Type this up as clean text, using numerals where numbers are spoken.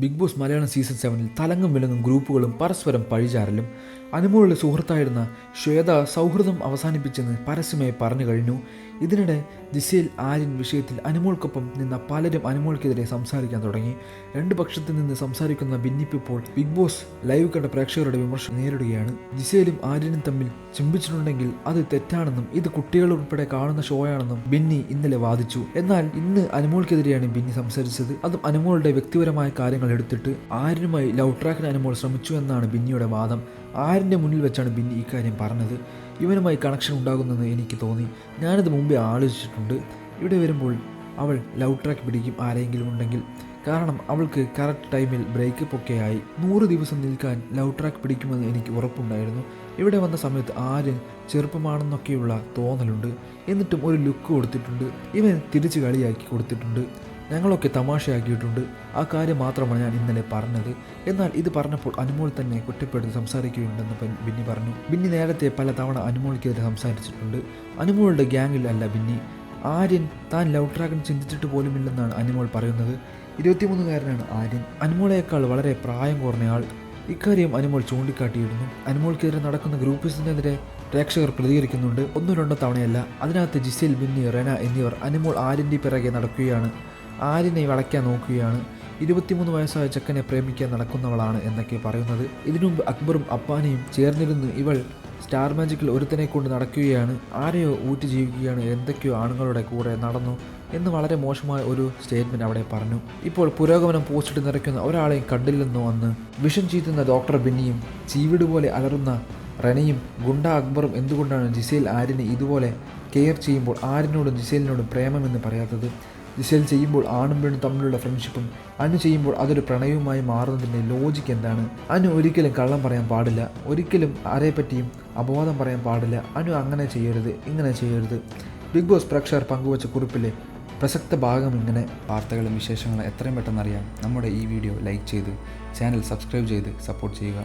Big boss Malayalam season 7-ൽ തലങ്ങും വിലങ്ങും ഗ്രൂപ്പുകളും പരസ്പരം പഴിചാരലും അനുമോളുടെ സുഹൃത്തായിരുന്ന ശ്വേത സൗഹൃദം അവസാനിപ്പിച്ചെന്ന് പരസ്യമായി പറഞ്ഞു കഴിഞ്ഞു. ഇതിനിടെ ജിസേൽ ആര്യൻ വിഷയത്തിൽ അനുമോൾക്കൊപ്പം നിന്ന പലരും അനുമോൾക്കെതിരെ സംസാരിക്കാൻ തുടങ്ങി. രണ്ട് പക്ഷത്തിൽ നിന്ന് സംസാരിക്കുന്ന ഭിന്നിപ്പിപ്പോൾ ബിഗ് ബോസ് ലൈവ് കണ്ട പ്രേക്ഷകരുടെ വിമർശനം നേരിടുകയാണ്. ജിസേലും ആര്യനും തമ്മിൽ ചിമ്പിച്ചിട്ടുണ്ടെങ്കിൽ അത് തെറ്റാണെന്നും ഇത് കുട്ടികൾ ഉൾപ്പെടെ കാണുന്ന ഷോയാണെന്നും ബിന്നി ഇന്നലെ വാദിച്ചു. എന്നാൽ ഇന്ന് അനുമോൾക്കെതിരെയാണ് ബിന്നി സംസാരിച്ചത്. അതും അനുമോളുടെ വ്യക്തിപരമായ കാര്യങ്ങൾ എടുത്തിട്ട് ആര്യനുമായി ലവ് ട്രാക്കിന് അനുമോൾ ശ്രമിച്ചു എന്നാണ് ബിന്നിയുടെ വാദം. ആര്യൻ്റെ മുന്നിൽ വെച്ചാണ് ബിന്നി ഇക്കാര്യം പറഞ്ഞത്. ഇവനുമായി കണക്ഷൻ ഉണ്ടാകുന്നെന്ന് എനിക്ക് തോന്നി. ഞാനിത് മുമ്പേ ആലോചിച്ചിട്ടുണ്ട്. ഇവിടെ വരുമ്പോൾ അവൾ ലവ് ട്രാക്ക് പിടിക്കും ആരെങ്കിലും ഉണ്ടെങ്കിൽ. കാരണം അവൾക്ക് കറക്റ്റ് ടൈമിൽ ബ്രേക്കപ്പ് ഒക്കെ ആയി. 100 ദിവസം നിൽക്കാൻ ലവ് ട്രാക്ക് പിടിക്കുമെന്ന് എനിക്ക് ഉറപ്പുണ്ടായിരുന്നു. ഇവിടെ വന്ന സമയത്ത് ആര്യൻ ചെറുപ്പമാണെന്നൊക്കെയുള്ള തോന്നലുണ്ട്. എന്നിട്ടും ഒരു ലുക്ക് കൊടുത്തിട്ടുണ്ട്. ഇവൻ തിരിച്ച് കളിയാക്കി കൊടുത്തിട്ടുണ്ട്. ഞങ്ങളൊക്കെ തമാശയാക്കിയിട്ടുണ്ട്. ആ കാര്യം മാത്രമാണ് ഞാൻ ഇന്നലെ പറഞ്ഞത്. എന്നാൽ ഇത് പറഞ്ഞപ്പോൾ അനുമോൾ തന്നെ കുറ്റപ്പെടുത്തി സംസാരിക്കുകയുണ്ടെന്ന് ബിന്നി പറഞ്ഞു. ബിന്നി നേരത്തെ പല തവണ അനുമോൾക്കെതിരെ സംസാരിച്ചിട്ടുണ്ട്. അനുമോളുടെ ഗ്യാങ്ങിൽ അല്ല ബിന്നി. ആര്യൻ താൻ ലവ് ട്രാക്കിന് ചിന്തിച്ചിട്ട് പോലുമില്ലെന്നാണ് അനുമോൾ പറയുന്നത്. 23-കാരനാണ് ആര്യൻ. അനുമോളേക്കാൾ വളരെ പ്രായം കുറഞ്ഞയാൾ. ഇക്കാര്യം അനുമോൾ ചൂണ്ടിക്കാട്ടിയിരുന്നു. അനുമോൾക്കെതിരെ നടക്കുന്ന ഗ്രൂപ്പിസിനെതിരെ പ്രേക്ഷകർ പ്രതികരിക്കുന്നുണ്ട്. 1-2 തവണയല്ല. അതിനകത്ത് ജിസേൽ, ബിന്നി, റെന എന്നിവർ അനുമോൾ ആര്യൻ്റെ പിറകെ നടക്കുകയാണ്. ആര്യനെ വളയ്ക്കാൻ നോക്കുകയാണ്. 23 വയസ്സായ ചെക്കനെ പ്രേമിക്കാൻ നടക്കുന്നവളാണ് എന്നൊക്കെ പറയുന്നത്. ഇതിനു മുമ്പ് അക്ബറും അപ്പാനിയും ചേർന്നിരുന്ന് ഇവൾ സ്റ്റാർ മാജിക്കിൽ ഒരുത്തനെ കൊണ്ട് നടക്കുകയാണ്, ആരെയോ ഊറ്റി ജീവിക്കുകയാണ്, എന്തൊക്കെയോ ആണുങ്ങളുടെ കൂടെ നടന്നു എന്ന് വളരെ മോശമായ ഒരു സ്റ്റേറ്റ്മെൻറ്റ് അവിടെ പറഞ്ഞു. ഇപ്പോൾ പുരോഗമനം പോസ്റ്റിട്ട് നിറയ്ക്കുന്ന ഒരാളെയും കണ്ടില്ലെന്നോ അന്ന് വിഷം ചീറ്റുന്ന ഡോക്ടർ ബിന്നിയും ചീവിട് പോലെ അലറുന്ന റെനയും ഗുണ്ട അക്ബറും എന്തുകൊണ്ടാണ് ജിസേൽ ആര്യനെ ഇതുപോലെ കെയർ ചെയ്യുമ്പോൾ ആര്യനോടും ജിസേലിനോടും പ്രേമമെന്ന് പറയാത്തത്? ജിസേൽ ചെയ്യുമ്പോൾ ആണും പെണ്ണും തമ്മിലുള്ള ഫ്രണ്ട്ഷിപ്പും അനു ചെയ്യുമ്പോൾ അതൊരു പ്രണയവുമായി മാറുന്നതിൻ്റെ ലോജിക്ക് എന്താണ്? അനു ഒരിക്കലും കള്ളം പറയാൻ പാടില്ല. ഒരിക്കലും ആരെപ്പറ്റിയും അപവാദം പറയാൻ പാടില്ല. അനു അങ്ങനെ ചെയ്യരുത്, ഇങ്ങനെ ചെയ്യരുത്. ബിഗ് ബോസ് പ്രേക്ഷകർ പങ്കുവച്ച കുറിപ്പിലെ പ്രസക്ത ഭാഗം ഇങ്ങനെ. വാർത്തകളും വിശേഷങ്ങളും എത്രയും പെട്ടെന്ന് അറിയാൻ നമ്മുടെ ഈ വീഡിയോ ലൈക്ക് ചെയ്ത് ചാനൽ സബ്സ്ക്രൈബ് ചെയ്ത് സപ്പോർട്ട് ചെയ്യുക.